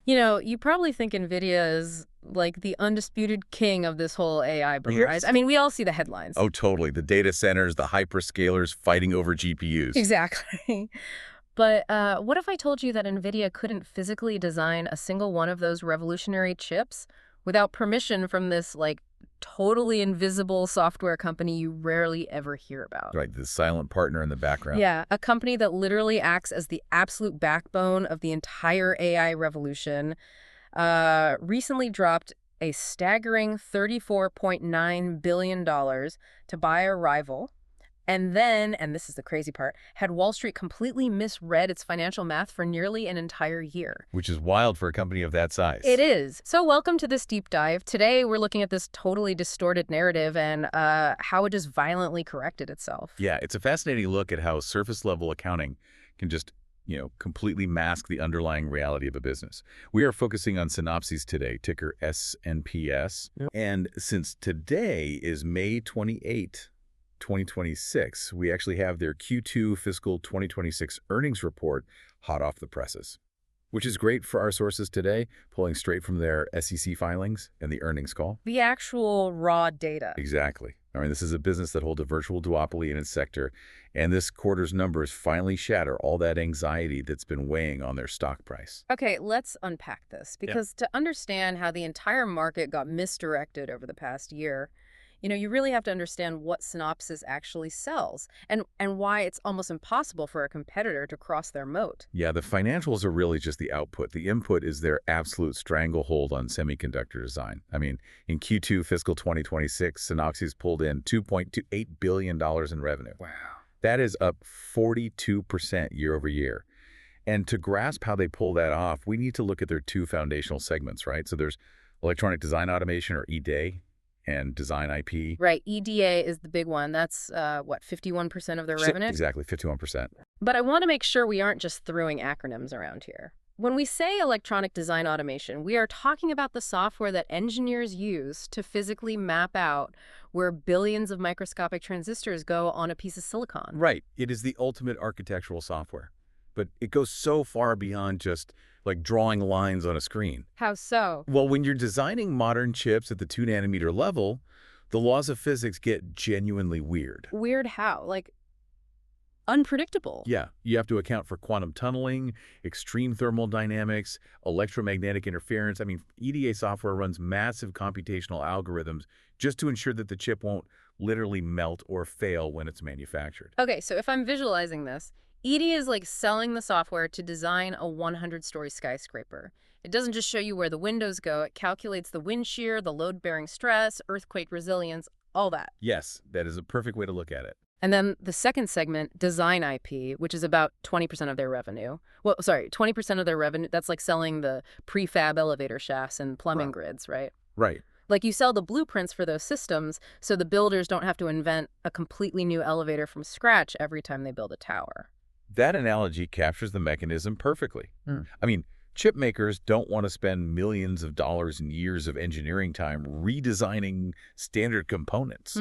You know, you probably think NVIDIA is like the undisputed king of this whole AI boom, right? Yes. I mean, we all see the headlines. Oh, totally. The data centers, the hyperscalers fighting over GPUs. Exactly. But what if I told you that NVIDIA couldn't physically design a single one of those revolutionary chips without permission from this, like, totally invisible software company you rarely ever hear about? Right, the silent partner in the background. Yeah, a company that literally acts as the absolute backbone of the entire AI revolution, recently dropped a staggering $34.9 billion to buy a rival. And then, and this is the crazy part, had Wall Street completely misread its financial math for nearly an entire year. Which is wild for a company of that It size. is. So welcome to this deep dive. Today, we're looking at this totally distorted narrative and how it just violently corrected itself. Yeah, it's a fascinating look at how surface-level accounting can just, completely mask the underlying reality of a business. We are focusing on Synopsis today, ticker SNPS. Yep. And since today is May 28, 2026, we actually have their Q2 fiscal 2026 earnings report hot off the presses, which is great for our sources today, pulling straight from their SEC filings and the earnings call. The actual raw data. Exactly. I mean, this is a business that holds a virtual duopoly in its sector, and this quarter's numbers finally shatter all that anxiety that's been weighing on their stock price. Okay, let's unpack this, because to understand how the entire market got misdirected over the past year, you really have to understand what Synopsis actually sells and why it's almost impossible for a competitor to cross their moat. Yeah, the financials are really just the output. The input is their absolute stranglehold on semiconductor design. I mean, in Q2 fiscal 2026, Synopsys pulled in $2.28 billion in revenue. Wow. That is up 42% year over year. And to grasp how they pull that off, we need to look at their two foundational segments, right? So there's electronic design automation, or EDA, and design IP. Right, EDA is the big one. That's, what, 51% of their revenue? Exactly, 51%. But I want to make sure we aren't just throwing acronyms around here. When we say electronic design automation, we are talking about the software that engineers use to physically map out where billions of microscopic transistors go on a piece of silicon. Right. It is the ultimate architectural software. But it goes so far beyond just like drawing lines on a screen. How so? Well, when you're designing modern chips at the 2-nanometer level, the laws of physics get genuinely weird. Weird how? Like, unpredictable. Yeah, you have to account for quantum tunneling, extreme thermal dynamics, electromagnetic interference. I mean, EDA software runs massive computational algorithms just to ensure that the chip won't literally melt or fail when it's manufactured. Okay, so if I'm visualizing this, EDA is like selling the software to design a 100-story skyscraper. It doesn't just show you where the windows go, it calculates the wind shear, the load-bearing stress, earthquake resilience, all that. Yes, that is a perfect way to look at it. And then the second segment, design IP, which is about 20% of their revenue. Well, sorry, 20% of their revenue, that's like selling the prefab elevator shafts and plumbing grids, right? Right. Like you sell the blueprints for those systems so the builders don't have to invent a completely new elevator from scratch every time they build a tower. That analogy captures the mechanism perfectly. I mean, chip makers don't want to spend millions of dollars and years of engineering time redesigning standard components,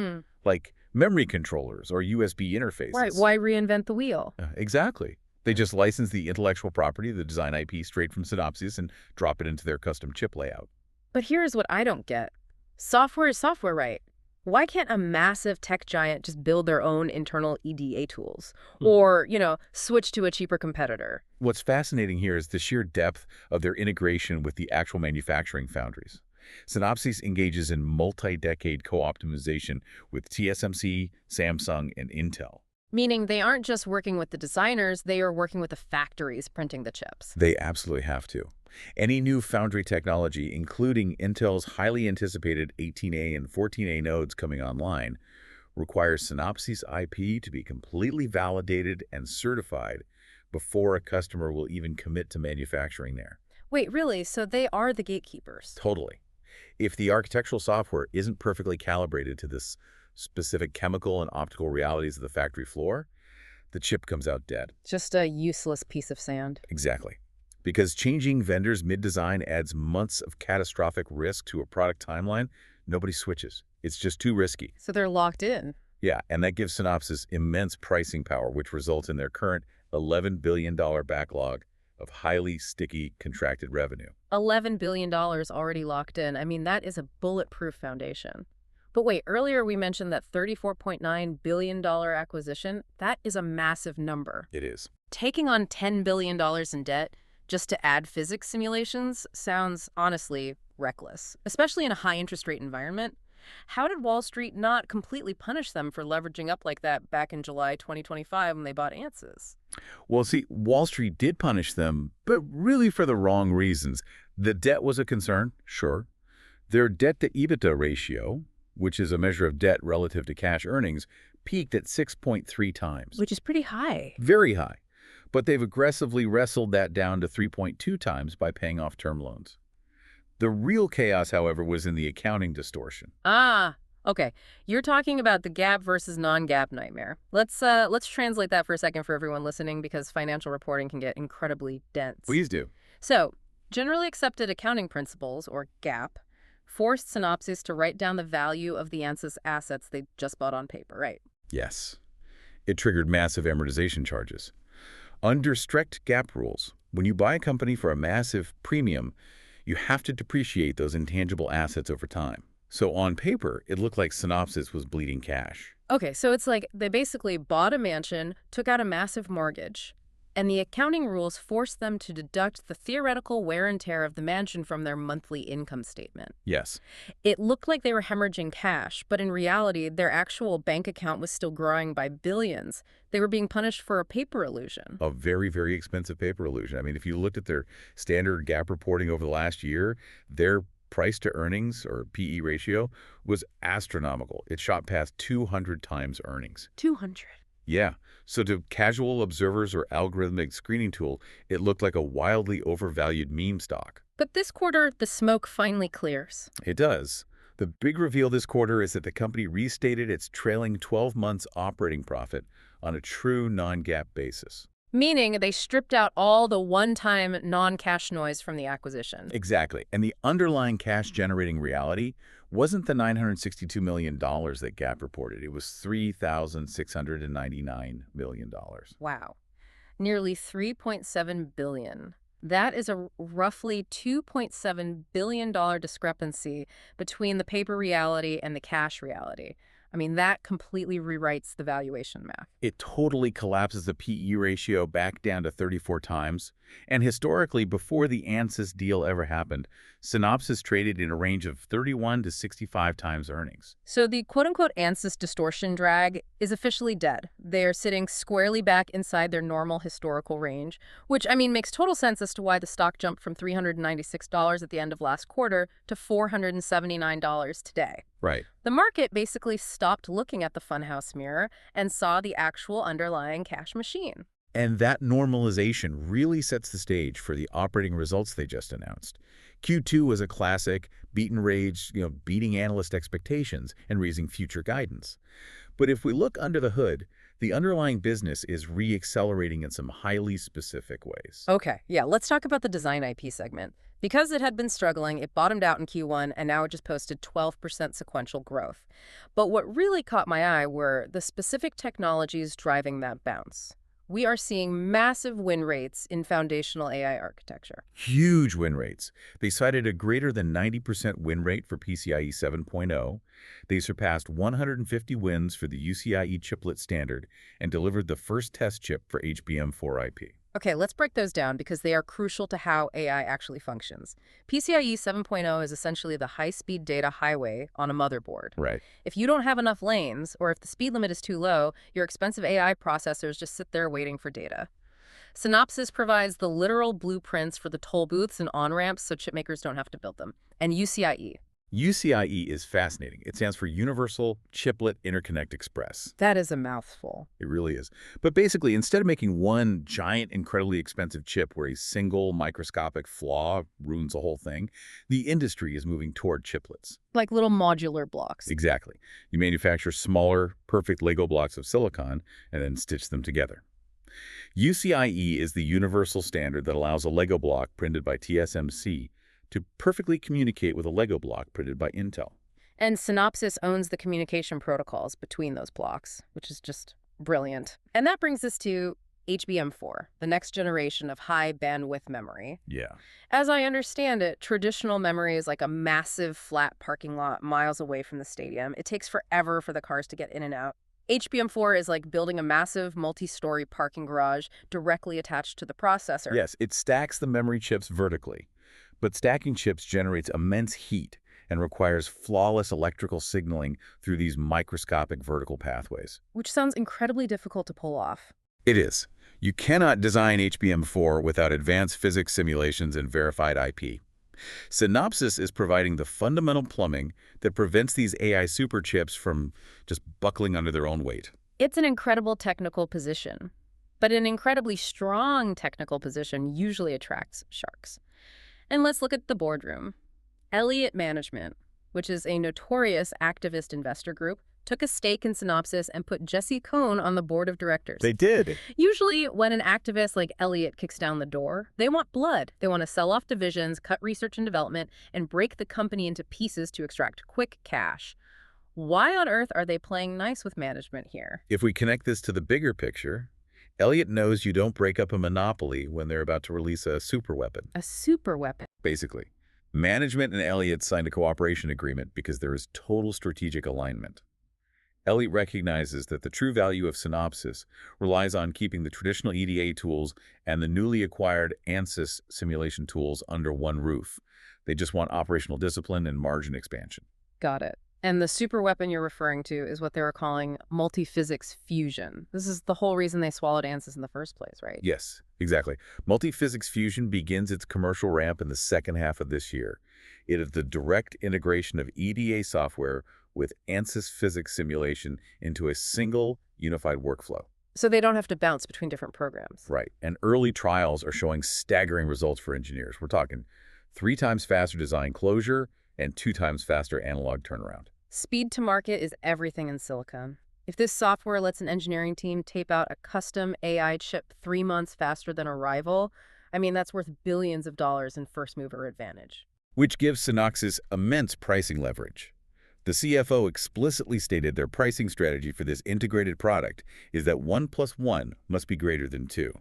like memory controllers or USB interfaces. Right, why reinvent the wheel? Exactly. They just license the intellectual property, the design IP, straight from Synopsys and drop it into their custom chip layout. But here's what I don't get. Software is software, right? Why can't a massive tech giant just build their own internal EDA tools? Or, switch to a cheaper competitor? What's fascinating here is the sheer depth of their integration with the actual manufacturing foundries. Synopsys engages in multi-decade co-optimization with TSMC, Samsung, and Intel. Meaning they aren't just working with the designers, they are working with the factories printing the chips. They absolutely have to. Any new foundry technology, including Intel's highly anticipated 18A and 14A nodes coming online, requires Synopsys IP to be completely validated and certified before a customer will even commit to manufacturing there. Wait, really? So they are the gatekeepers? Totally. If the architectural software isn't perfectly calibrated to this specific chemical and optical realities of the factory floor, the chip comes out dead. Just a useless piece of sand. Exactly. Because changing vendors mid-design adds months of catastrophic risk to a product timeline, nobody switches. It's just too risky. So they're locked in. Yeah, and that gives Synopsys immense pricing power, which results in their current $11 billion backlog of highly sticky contracted revenue. $11 billion already locked in. I mean, that is a bulletproof foundation. But wait, earlier we mentioned that $34.9 billion acquisition. That is a massive number. It is. Taking on $10 billion in debt just to add physics simulations sounds honestly reckless, especially in a high interest rate environment. How did Wall Street not completely punish them for leveraging up like that back in July 2025 when they bought Ansys? Well, see, Wall Street did punish them, but really for the wrong reasons. The debt was a concern, sure. Their debt-to-EBITDA ratio, which is a measure of debt relative to cash earnings, peaked at 6.3 times. Which is pretty high. Very high. But they've aggressively wrestled that down to 3.2 times by paying off term loans. The real chaos, however, was in the accounting distortion. Ah, okay. You're talking about the GAAP versus non-GAAP nightmare. Let's translate that for a second for everyone listening because financial reporting can get incredibly dense. Please do. So, generally accepted accounting principles, or GAAP, forced Synopsis to write down the value of the Ansys assets they just bought on paper, right? Yes. It triggered massive amortization charges. Under strict GAAP rules, when you buy a company for a massive premium, you have to depreciate those intangible assets over time. So on paper, it looked like Synopsis was bleeding cash. Okay, so it's like they basically bought a mansion, took out a massive mortgage, and the accounting rules forced them to deduct the theoretical wear and tear of the mansion from their monthly income statement. Yes. It looked like they were hemorrhaging cash, but in reality, their actual bank account was still growing by billions. They were being punished for a paper illusion. A very, very expensive paper illusion. I mean, if you looked at their standard GAAP reporting over the last year, their price to earnings, or PE ratio, was astronomical. It shot past 200 times earnings. 200. Yeah. So to casual observers or algorithmic screening tool, it looked like a wildly overvalued meme stock. But this quarter, the smoke finally clears. It does. The big reveal this quarter is that the company restated its trailing 12 months operating profit on a true non-GAAP basis. Meaning they stripped out all the one-time non-cash noise from the acquisition. Exactly. And the underlying cash-generating reality wasn't the $962 million that GAAP reported. It was $3,699 million. Wow. Nearly $3.7 billion. That is a roughly $2.7 billion discrepancy between the paper reality and the cash reality. I mean, that completely rewrites the valuation math. It totally collapses the PE ratio back down to 34 times. And historically, before the Ansys deal ever happened, Synopsis traded in a range of 31 to 65 times earnings. So the quote-unquote Ansys distortion drag is officially dead. They're sitting squarely back inside their normal historical range, which, I mean, makes total sense as to why the stock jumped from $396 at the end of last quarter to $479 today. Right. The market basically stopped looking at the funhouse mirror and saw the actual underlying cash machine. And that normalization really sets the stage for the operating results they just announced. Q2 was a classic beat and rage, beating analyst expectations and raising future guidance. But if we look under the hood, the underlying business is re-accelerating in some highly specific ways. Okay, yeah, let's talk about the design IP segment. Because it had been struggling, it bottomed out in Q1, and now it just posted 12% sequential growth. But what really caught my eye were the specific technologies driving that bounce. We are seeing massive win rates in foundational AI architecture. Huge win rates. They cited a greater than 90% win rate for PCIe 7.0. They surpassed 150 wins for the UCIe chiplet standard and delivered the first test chip for HBM4 IP. Okay, let's break those down because they are crucial to how AI actually functions. PCIe 7.0 is essentially the high-speed data highway on a motherboard. Right. If you don't have enough lanes, or if the speed limit is too low, your expensive AI processors just sit there waiting for data. Synopsis provides the literal blueprints for the toll booths and on-ramps so chipmakers don't have to build them. And UCIe. UCIe is fascinating. It stands for Universal Chiplet Interconnect Express. That is a mouthful. It really is. But basically, instead of making one giant, incredibly expensive chip where a single microscopic flaw ruins the whole thing, the industry is moving toward chiplets. Like little modular blocks. Exactly. You manufacture smaller, perfect Lego blocks of silicon and then stitch them together. UCIe is the universal standard that allows a Lego block printed by TSMC to perfectly communicate with a Lego block printed by Intel. And Synopsis owns the communication protocols between those blocks, which is just brilliant. And that brings us to HBM4, the next generation of high bandwidth memory. Yeah. As I understand it, traditional memory is like a massive flat parking lot miles away from the stadium. It takes forever for the cars to get in and out. HBM4 is like building a massive multi-story parking garage directly attached to the processor. Yes, it stacks the memory chips vertically, but stacking chips generates immense heat and requires flawless electrical signaling through these microscopic vertical pathways. Which sounds incredibly difficult to pull off. It is. You cannot design HBM4 without advanced physics simulations and verified IP. Synopsis is providing the fundamental plumbing that prevents these AI superchips from just buckling under their own weight. It's an incredible technical position, but an incredibly strong technical position usually attracts sharks. And let's look at the boardroom. Elliott Management, which is a notorious activist investor group, took a stake in Synopsis and put Jesse Cohn on the board of directors. They did. Usually, when an activist like Elliott kicks down the door, they want blood. They want to sell off divisions, cut research and development, and break the company into pieces to extract quick cash. Why on earth are they playing nice with management here? If we connect this to the bigger picture, Elliott knows you don't break up a monopoly when they're about to release a superweapon. A super weapon. Basically, management and Elliott signed a cooperation agreement because there is total strategic alignment. Elliott recognizes that the true value of Synopsis relies on keeping the traditional EDA tools and the newly acquired ANSYS simulation tools under one roof. They just want operational discipline and margin expansion. Got it. And the super weapon you're referring to is what they were calling multi-physics fusion. This is the whole reason they swallowed ANSYS in the first place, right? Yes, exactly. Multi-physics fusion begins its commercial ramp in the second half of this year. It is the direct integration of EDA software with ANSYS physics simulation into a single unified workflow. So they don't have to bounce between different programs. Right. And early trials are showing staggering results for engineers. We're talking 3 times faster design closure and 2 times faster analog turnaround. Speed to market is everything in silicon. If this software lets an engineering team tape out a custom AI chip 3 months faster than a rival, I mean, that's worth billions of dollars in first-mover advantage. Which gives Synopsis immense pricing leverage. The CFO explicitly stated their pricing strategy for this integrated product is that 1 + 1 must be greater than 2.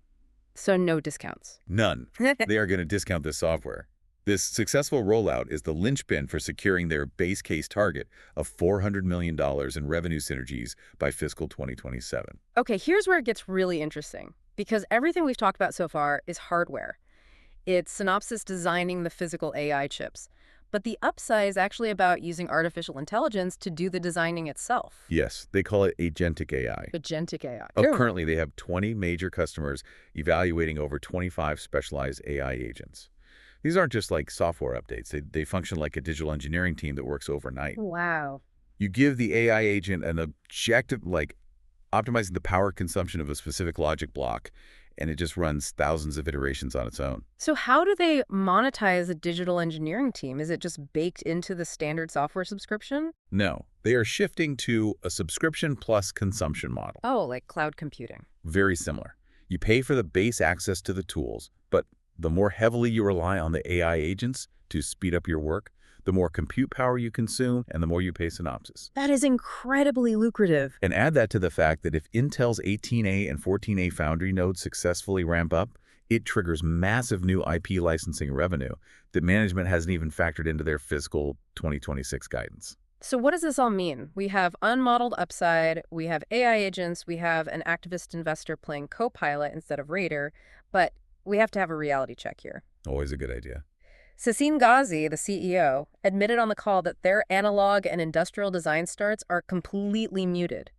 So no discounts. None. They are going to discount this software. This successful rollout is the linchpin for securing their base case target of $400 million in revenue synergies by fiscal 2027. Okay, here's where it gets really interesting, because everything we've talked about so far is hardware. It's Synopsis designing the physical AI chips. But the upside is actually about using artificial intelligence to do the designing itself. Yes, they call it agentic AI. Agentic AI. Currently, they have 20 major customers evaluating over 25 specialized AI agents. These aren't just like software updates. They function like a digital engineering team that works overnight. Wow. You give the AI agent an objective, like optimizing the power consumption of a specific logic block, and it just runs thousands of iterations on its own. So how do they monetize a digital engineering team? Is it just baked into the standard software subscription? No, they are shifting to a subscription plus consumption model. Oh, like cloud computing. Very similar. You pay for the base access to the tools, but the more heavily you rely on the AI agents to speed up your work, the more compute power you consume and the more you pay Synopsis. That is incredibly lucrative. And add that to the fact that if Intel's 18A and 14A foundry nodes successfully ramp up, it triggers massive new IP licensing revenue that management hasn't even factored into their fiscal 2026 guidance. So what does this all mean? We have unmodeled upside, we have AI agents, we have an activist investor playing co-pilot instead of raider, but we have to have a reality check here. Always a good idea. Sassine Ghazi, the CEO, admitted on the call that their analog and industrial design starts are completely muted.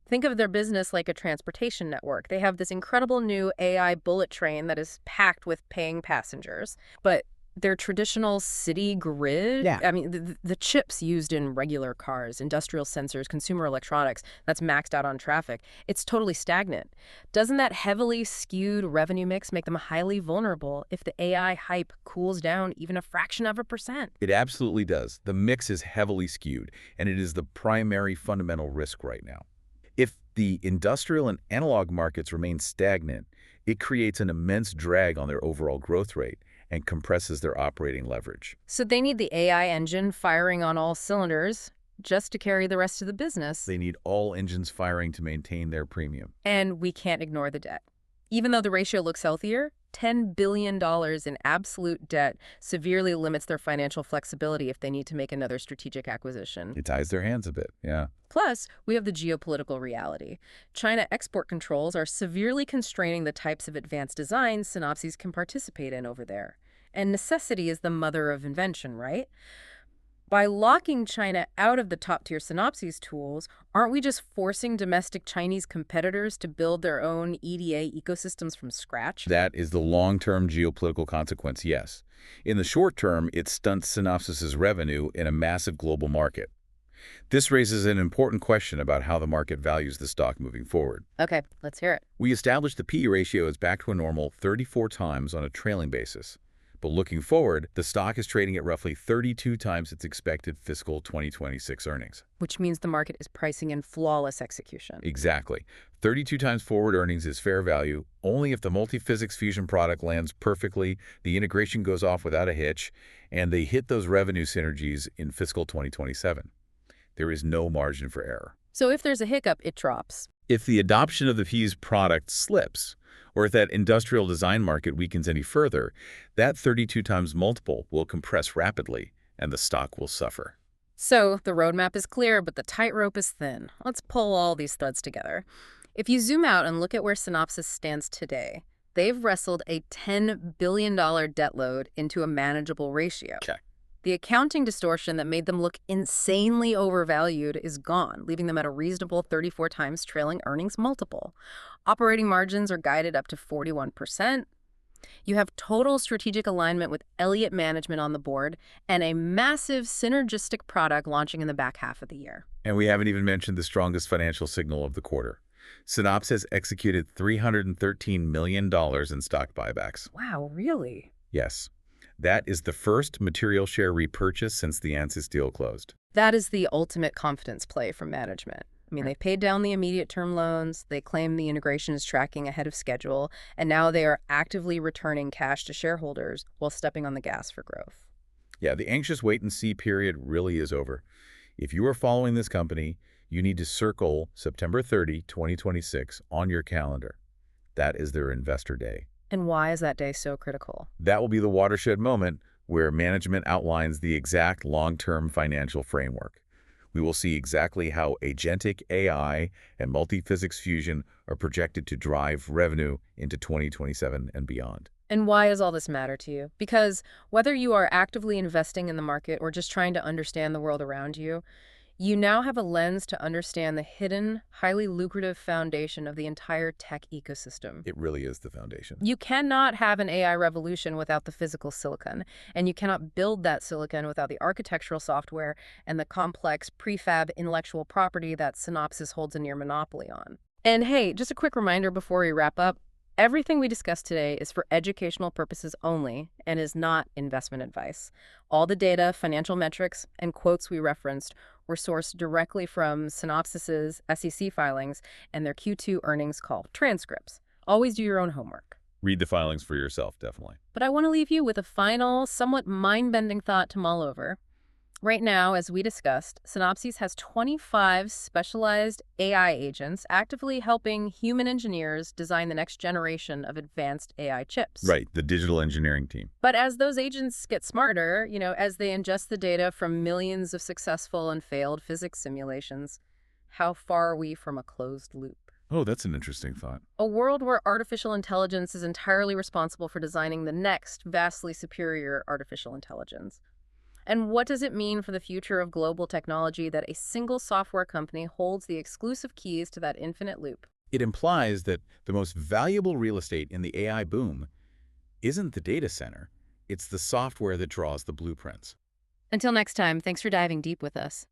Think of their business like a transportation network. They have this incredible new AI bullet train that is packed with paying passengers, but their traditional city grid, I mean, the chips used in regular cars, industrial sensors, consumer electronics, that's maxed out on traffic, it's totally stagnant. Doesn't that heavily skewed revenue mix make them highly vulnerable if the AI hype cools down even a fraction of a percent? It absolutely does. The mix is heavily skewed, and it is the primary fundamental risk right now. If the industrial and analog markets remain stagnant, it creates an immense drag on their overall growth rate and compresses their operating leverage. So they need the AI engine firing on all cylinders just to carry the rest of the business. They need all engines firing to maintain their premium. And we can't ignore the debt. Even though the ratio looks healthier, $10 billion in absolute debt severely limits their financial flexibility if they need to make another strategic acquisition. It ties their hands a bit, yeah. Plus, we have the geopolitical reality. China export controls are severely constraining the types of advanced designs Synopsis can participate in over there. And necessity is the mother of invention, right? By locking China out of the top-tier Synopsis tools, aren't we just forcing domestic Chinese competitors to build their own EDA ecosystems from scratch? That is the long-term geopolitical consequence, yes. In the short term, it stunts Synopsis's revenue in a massive global market. This raises an important question about how the market values the stock moving forward. Okay, let's hear it. We established the P/E ratio is back to a normal 34 times on a trailing basis. But looking forward, the stock is trading at roughly 32 times its expected fiscal 2026 earnings. Which means the market is pricing in flawless execution. Exactly. 32 times forward earnings is fair value only if the multi-physics fusion product lands perfectly, the integration goes off without a hitch, and they hit those revenue synergies in fiscal 2027. There is no margin for error. So if there's a hiccup, it drops. If the adoption of the P's product slips, or if that industrial design market weakens any further, that 32 times multiple will compress rapidly, and the stock will suffer. So the roadmap is clear, but the tightrope is thin. Let's pull all these threads together. If you zoom out and look at where Synopsis stands today, they've wrestled a $10 billion debt load into a manageable ratio. Okay. The accounting distortion that made them look insanely overvalued is gone, leaving them at a reasonable 34 times trailing earnings multiple. Operating margins are guided up to 41%. You have total strategic alignment with Elliott Management on the board and a massive synergistic product launching in the back half of the year. And we haven't even mentioned the strongest financial signal of the quarter. Synopsis has executed $313 million in stock buybacks. Wow, really? Yes. That is the first material share repurchase since the Ansys deal closed. That is the ultimate confidence play from management. I mean, they paid down the immediate term loans, they claim the integration is tracking ahead of schedule, and now they are actively returning cash to shareholders while stepping on the gas for growth. Yeah, the anxious wait-and-see period really is over. If you are following this company, you need to circle September 30, 2026 on your calendar. That is their investor day. And why is that day so critical? That will be the watershed moment where management outlines the exact long-term financial framework. We will see exactly how agentic AI and multi-physics fusion are projected to drive revenue into 2027 and beyond. And why does all this matter to you? Because whether you are actively investing in the market or just trying to understand the world around you, you now have a lens to understand the hidden, highly lucrative foundation of the entire tech ecosystem. It really is the foundation. You cannot have an AI revolution without the physical silicon, and you cannot build that silicon without the architectural software and the complex prefab intellectual property that Synopsis holds a near monopoly on. And hey, just a quick reminder before we wrap up, everything we discussed today is for educational purposes only and is not investment advice. All the data, financial metrics, and quotes we referenced were sourced directly from Synopsis's SEC filings and their Q2 earnings call transcripts. Always do your own homework. Read the filings for yourself, definitely. But I want to leave you with a final, somewhat mind-bending thought to mull over. Right now, as we discussed, Synopsis has 25 specialized AI agents actively helping human engineers design the next generation of advanced AI chips. Right, the digital engineering team. But as those agents get smarter, as they ingest the data from millions of successful and failed physics simulations, how far are we from a closed loop? Oh, that's an interesting thought. A world where artificial intelligence is entirely responsible for designing the next vastly superior artificial intelligence. And what does it mean for the future of global technology that a single software company holds the exclusive keys to that infinite loop? It implies that the most valuable real estate in the AI boom isn't the data center, it's the software that draws the blueprints. Until next time, thanks for diving deep with us.